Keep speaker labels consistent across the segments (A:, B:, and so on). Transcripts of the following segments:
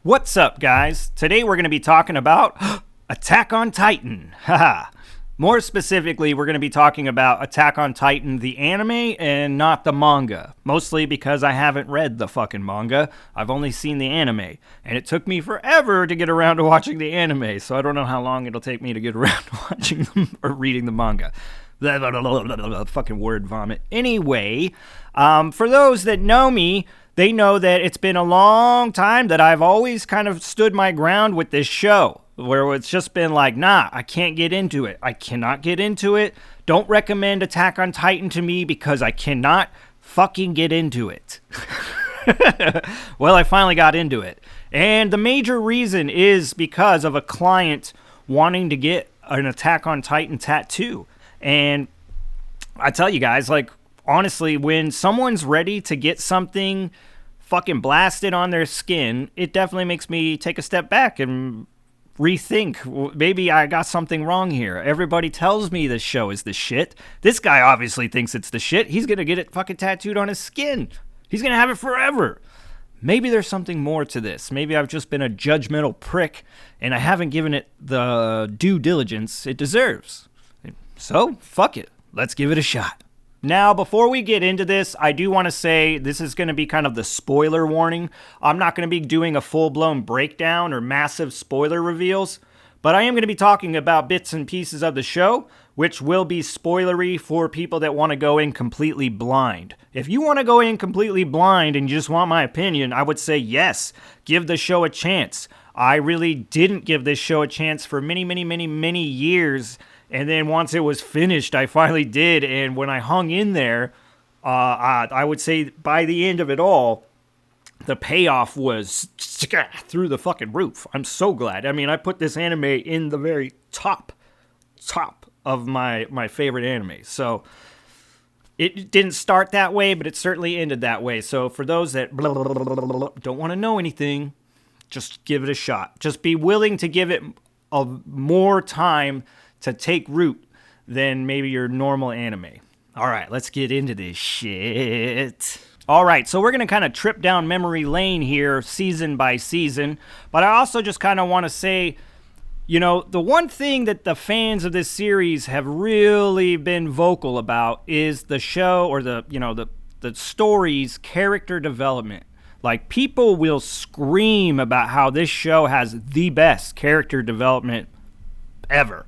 A: What's up, guys? Today we're going to be talking about Attack on Titan. Haha. More specifically, we're going to be talking about Attack on Titan, the anime, and not the manga. Mostly because I haven't read the fucking manga. I've only seen the anime. And it took me forever to get around to watching the anime, so I don't know how long it'll take me to get around to watching them or reading the manga. Fucking word vomit. Anyway, for those that know me, they know that it's been a long time that I've always kind of stood my ground with this show, where it's just been like, nah, I can't get into it. I cannot get into it. Don't recommend Attack on Titan to me because I cannot fucking get into it. Well, I finally got into it. And the major reason is because of a client wanting to get an Attack on Titan tattoo. And I tell you guys, like, honestly, when someone's ready to get something fucking blasted on their skin, it definitely makes me take a step back and rethink, maybe I got something wrong here. Everybody tells me this show is the shit. This guy obviously thinks it's the shit. He's gonna get it fucking tattooed on his skin. He's gonna have it forever. Maybe there's something more to this. Maybe I've just been a judgmental prick and I haven't given it the due diligence it deserves. So, fuck it. Let's give it a shot. Now, before we get into this, I do want to say this is going to be kind of the spoiler warning. I'm not going to be doing a full-blown breakdown or massive spoiler reveals, but I am going to be talking about bits and pieces of the show, which will be spoilery for people that want to go in completely blind. If you want to go in completely blind and you just want my opinion, I would say yes, give the show a chance. I really didn't give this show a chance for many years. And then once it was finished, I finally did. And when I hung in there, I would say by the end of it all, the payoff was through the fucking roof. I'm so glad. I mean, I put this anime in the very top of my favorite anime. So it didn't start that way, but it certainly ended that way. So for those that don't want to know anything, just give it a shot. Just be willing to give it more time to take root than maybe your normal anime. All right, let's get into this shit. All right, so we're going to kind of trip down memory lane here season by season, but I also just kind of want to say, you know, the one thing that the fans of this series have really been vocal about is the show or the story's character development. Like, people will scream about how this show has the best character development ever.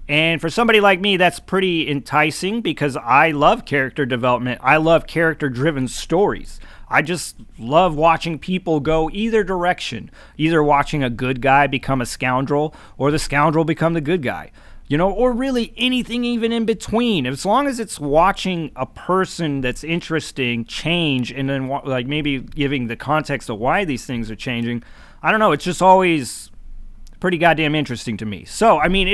A: And for somebody like me, that's pretty enticing because I love character development. I love character-driven stories. I just love watching people go either direction, either watching a good guy become a scoundrel or the scoundrel become the good guy, you know, or really anything even in between. As long as it's watching a person that's interesting change and then like maybe giving the context of why these things are changing, I don't know, it's just always pretty goddamn interesting to me. So, I mean,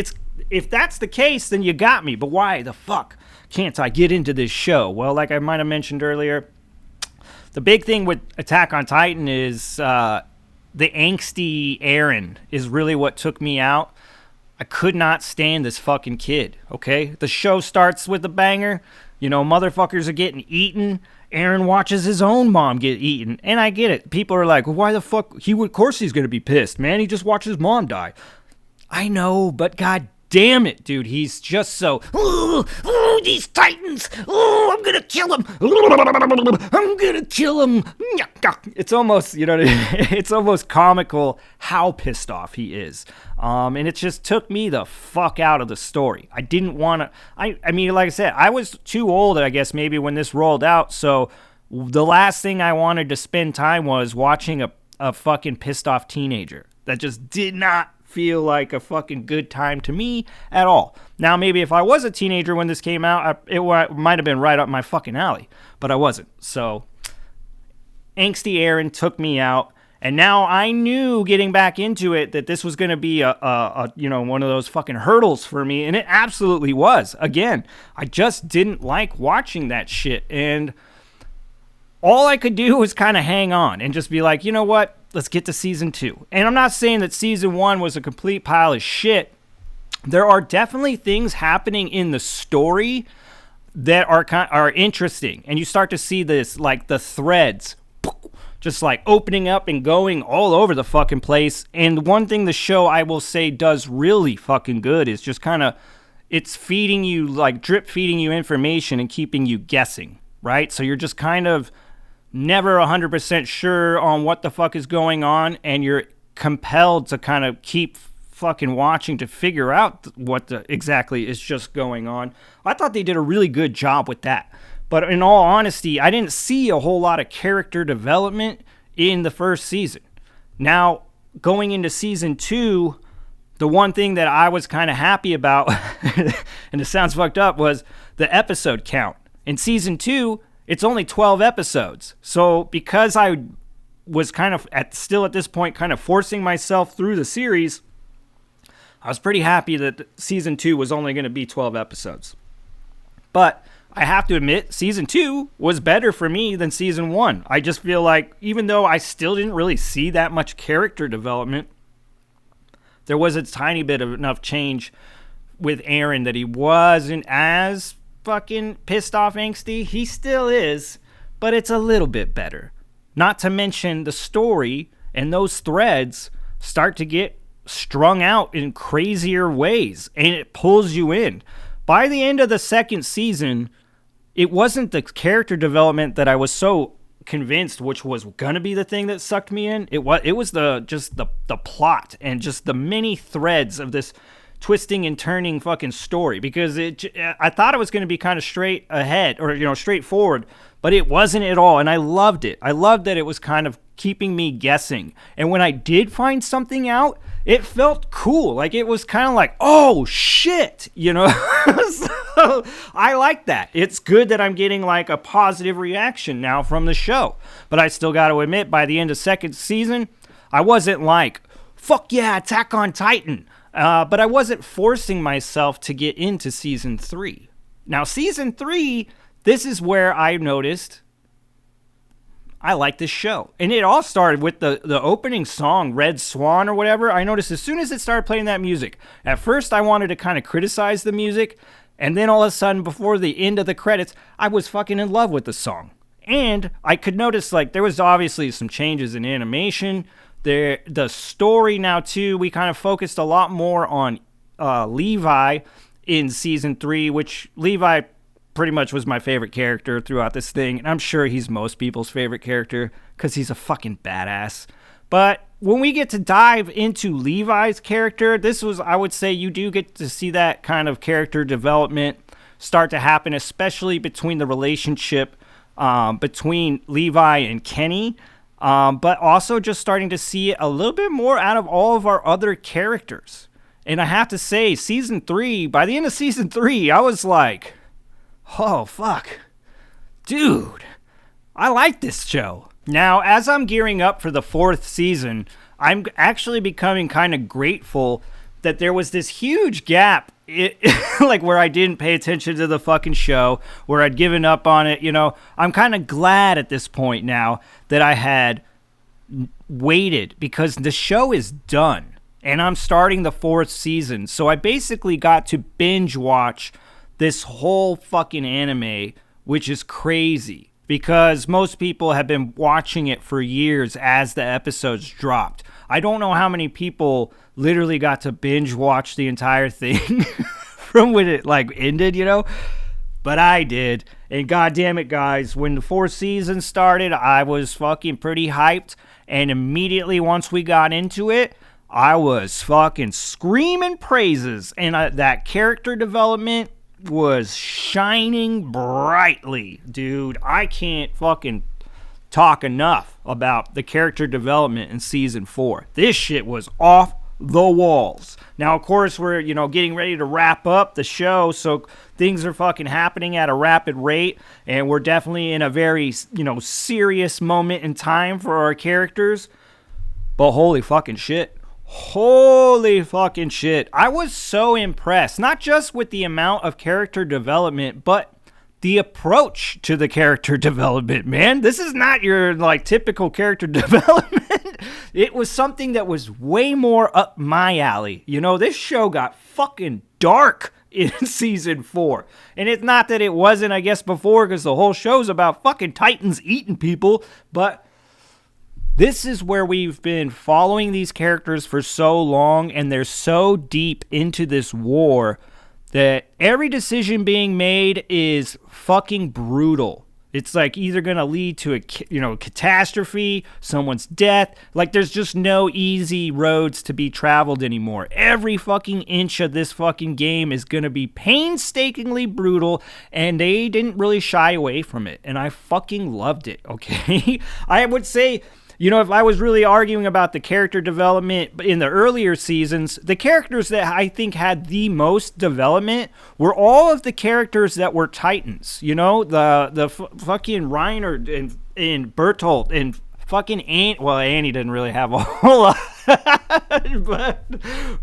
A: if that's the case, then you got me. But why the fuck can't I get into this show? Well, like I might have mentioned earlier, the big thing with Attack on Titan is the angsty Eren is really what took me out. I could not stand this fucking kid, okay? The show starts with a banger. You know, motherfuckers are getting eaten. Eren watches his own mom get eaten. And I get it. People are like, well, why the fuck? Of course he's going to be pissed, man. He just watched his mom die. I know, but god damn it, dude. He's just so, these Titans. I'm going to kill him. I'm going to kill him. It's almost, you know, it's almost comical how pissed off he is. And it just took me the fuck out of the story. I didn't want to, I mean, like I said, I was too old, I guess, maybe when this rolled out. So the last thing I wanted to spend time was watching a fucking pissed off teenager. That just did not feel like a fucking good time to me at all. Now, maybe if I was a teenager when this came out, it might have been right up my fucking alley, but I wasn't. So angsty Eren took me out, and now I knew getting back into it that this was going to be a one of those fucking hurdles for me, and it absolutely was. Again, I just didn't like watching that shit, and all I could do was kind of hang on and just be like, you know what? Let's get to season 2. And I'm not saying that season 1 was a complete pile of shit. There are definitely things happening in the story that are interesting. And you start to see this, like the threads just like opening up and going all over the fucking place. And one thing the show, I will say, does really fucking good is just kind of, it's feeding you, like drip feeding you information and keeping you guessing, right? So you're just kind of never 100% sure on what the fuck is going on, and you're compelled to kind of keep fucking watching to figure out what exactly is just going on. I thought they did a really good job with that. But in all honesty, I didn't see a whole lot of character development in the first season. Now, going into season 2, the one thing that I was kind of happy about, and it sounds fucked up, was the episode count. In season 2, it's only 12 episodes. So because I was kind of still at this point kind of forcing myself through the series, I was pretty happy that season 2 was only going to be 12 episodes. But I have to admit, season 2 was better for me than season 1. I just feel like, even though I still didn't really see that much character development, there was a tiny bit of enough change with Eren that he wasn't as fucking pissed off angsty. He still is, but it's a little bit better. Not to mention the story and those threads start to get strung out in crazier ways, and it pulls you in. By the end of the second season, it wasn't the character development that I was so convinced which was gonna be the thing that sucked me in. It was the plot and just the many threads of this twisting and turning fucking story, because I thought it was going to be kind of straight ahead, or straightforward, but it wasn't at all. And I loved it. I loved that it was kind of keeping me guessing. And when I did find something out, it felt cool. Like, it was kind of like, oh shit, So I like that. It's good that I'm getting like a positive reaction now from the show. But I still got to admit, by the end of second season, I wasn't like, fuck yeah, Attack on Titan. But I wasn't forcing myself to get into season 3. Now, season 3, this is where I noticed I like this show. And it all started with the opening song, Red Swan or whatever. I noticed as soon as it started playing that music, at first I wanted to kind of criticize the music, and then all of a sudden, before the end of the credits, I was fucking in love with the song. And I could notice, like, there was obviously some changes in animation. The story now, too, we kind of focused a lot more on Levi in season 3, which Levi pretty much was my favorite character throughout this thing. And I'm sure he's most people's favorite character because he's a fucking badass. But when we get to dive into Levi's character, this was, I would say, you do get to see that kind of character development start to happen, especially between the relationship between Levi and Kenny. But also just starting to see a little bit more out of all of our other characters. And I have to say, season 3, by the end of season 3, I was like, oh, fuck. Dude, I like this show. Now, as I'm gearing up for the 4th season, I'm actually becoming kind of grateful that there was this huge gap, like where I didn't pay attention to the fucking show, where I'd given up on it. I'm kind of glad at this point now that I had waited, because the show is done and I'm starting the 4th season. So I basically got to binge watch this whole fucking anime, which is crazy because most people have been watching it for years as the episodes dropped. I don't know how many people literally got to binge watch the entire thing from when it ended, but I did. And goddamn it, guys, when the 4th season started, I was fucking pretty hyped, and immediately once we got into it, I was fucking screaming praises, and that character development was shining brightly. Dude, I can't fucking talk enough about the character development in season 4. This shit was off the walls. Now, of course, we're, getting ready to wrap up the show, so things are fucking happening at a rapid rate, and we're definitely in a very, serious moment in time for our characters. But holy fucking shit. Holy fucking shit. I was so impressed, not just with the amount of character development, but the approach to the character development, man. This is not your typical character development. It was something that was way more up my alley. This show got fucking dark in season 4. And it's not that it wasn't, I guess, before, because the whole show's about fucking Titans eating people, but This is where we've been following these characters for so long, and they're so deep into this war that every decision being made is fucking brutal. It's like either going to lead to a catastrophe, someone's death. Like there's just no easy roads to be traveled anymore. Every fucking inch of this fucking game is going to be painstakingly brutal, and they didn't really shy away from it. And I fucking loved it, okay? I would say, if I was really arguing about the character development in the earlier seasons, the characters that I think had the most development were all of the characters that were Titans. The fucking Reiner and Bertolt and fucking Annie. Well, Annie didn't really have a whole lot.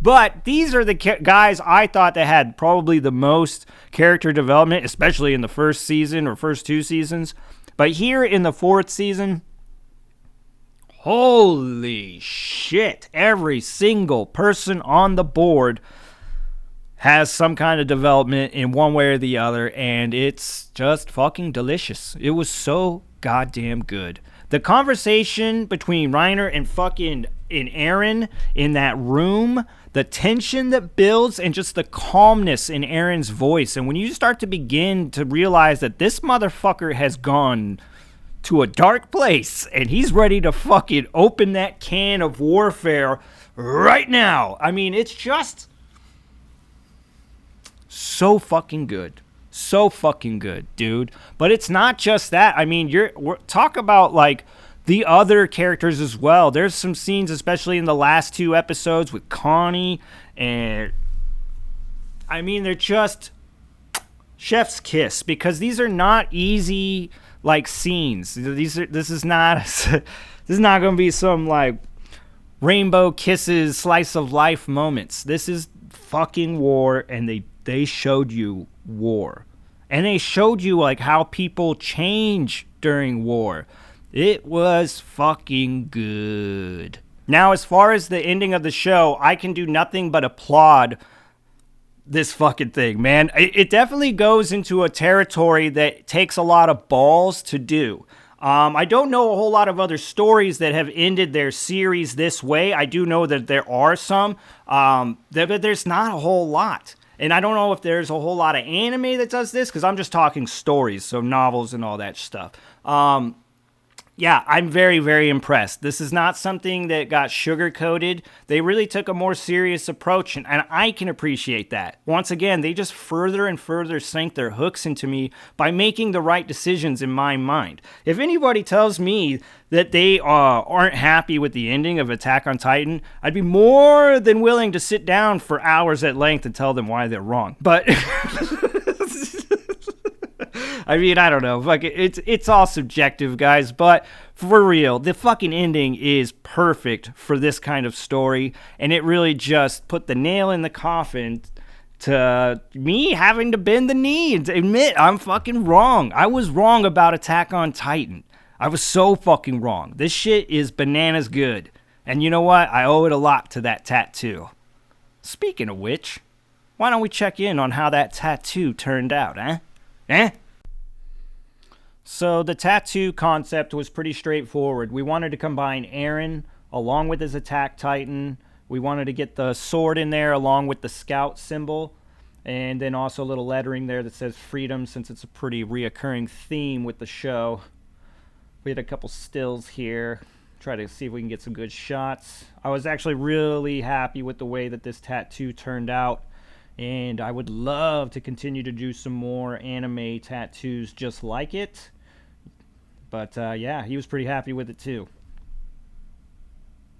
A: but these are the guys I thought that had probably the most character development, especially in the first season or first two seasons. But here in the fourth season, holy shit, every single person on the board has some kind of development in one way or the other, and it's just fucking delicious. It was so goddamn good. The conversation between Reiner and Eren in that room, the tension that builds, and just the calmness in Eren's voice. And when you start to begin to realize that this motherfucker has gone to a dark place and he's ready to fucking open that can of warfare right now. I mean, it's just so fucking good. So fucking good, dude. But it's not just that. I mean, talk about like the other characters as well. There's some scenes, especially in the last two episodes with Connie, and I mean, they're just chef's kiss, because these are not easy like scenes. This is not going to be some like rainbow kisses, slice of life moments. This is fucking war, and they showed you war, and they showed you like how people change during war. It was fucking good. Now, as far as the ending of the show, I can do nothing but applaud this fucking thing, man. It definitely goes into a territory that takes a lot of balls to do. I don't know a whole lot of other stories that have ended their series this way. I do know that there are some, but there's not a whole lot. And I don't know if there's a whole lot of anime that does this, because I'm just talking stories, so novels and all that stuff. Yeah, I'm very, very impressed. This is not something that got sugar-coated. They really took a more serious approach, and I can appreciate that. Once again, they just further and further sank their hooks into me by making the right decisions in my mind. If anybody tells me that they aren't happy with the ending of Attack on Titan, I'd be more than willing to sit down for hours at length and tell them why they're wrong. But I mean, I don't know. Like, it's all subjective, guys. But for real, the fucking ending is perfect for this kind of story. And it really just put the nail in the coffin to me having to bend the knee and admit I'm fucking wrong. I was wrong about Attack on Titan. I was so fucking wrong. This shit is bananas good. And you know what? I owe it a lot to that tattoo. Speaking of which, why don't we check in on how that tattoo turned out, eh? So the tattoo concept was pretty straightforward. We wanted to combine Eren along with his Attack Titan. We wanted to get the sword in there along with the scout symbol. And then also a little lettering there that says freedom, since it's a pretty reoccurring theme with the show. We had a couple stills here. Try to see if we can get some good shots. I was actually really happy with the way that this tattoo turned out. And I would love to continue to do some more anime tattoos just like it. But yeah, he was pretty happy with it too.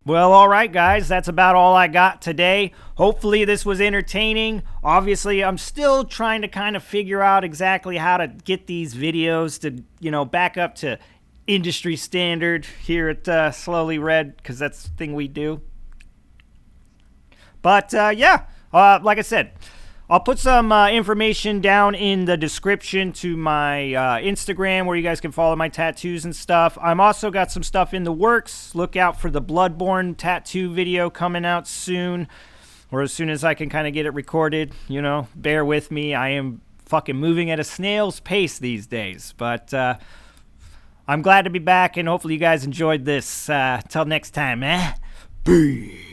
A: Well, all right, guys, that's about all I got today. Hopefully this was entertaining. Obviously, I'm still trying to kind of figure out exactly how to get these videos to, back up to industry standard here at Slowly Read, because that's the thing we do. But yeah, like I said, I'll put some information down in the description to my Instagram, where you guys can follow my tattoos and stuff. I'm also got some stuff in the works. Look out for the Bloodborne tattoo video coming out soon, or as soon as I can kind of get it recorded. Bear with me. I am fucking moving at a snail's pace these days. But I'm glad to be back, and hopefully you guys enjoyed this. Till next time, eh? Peace.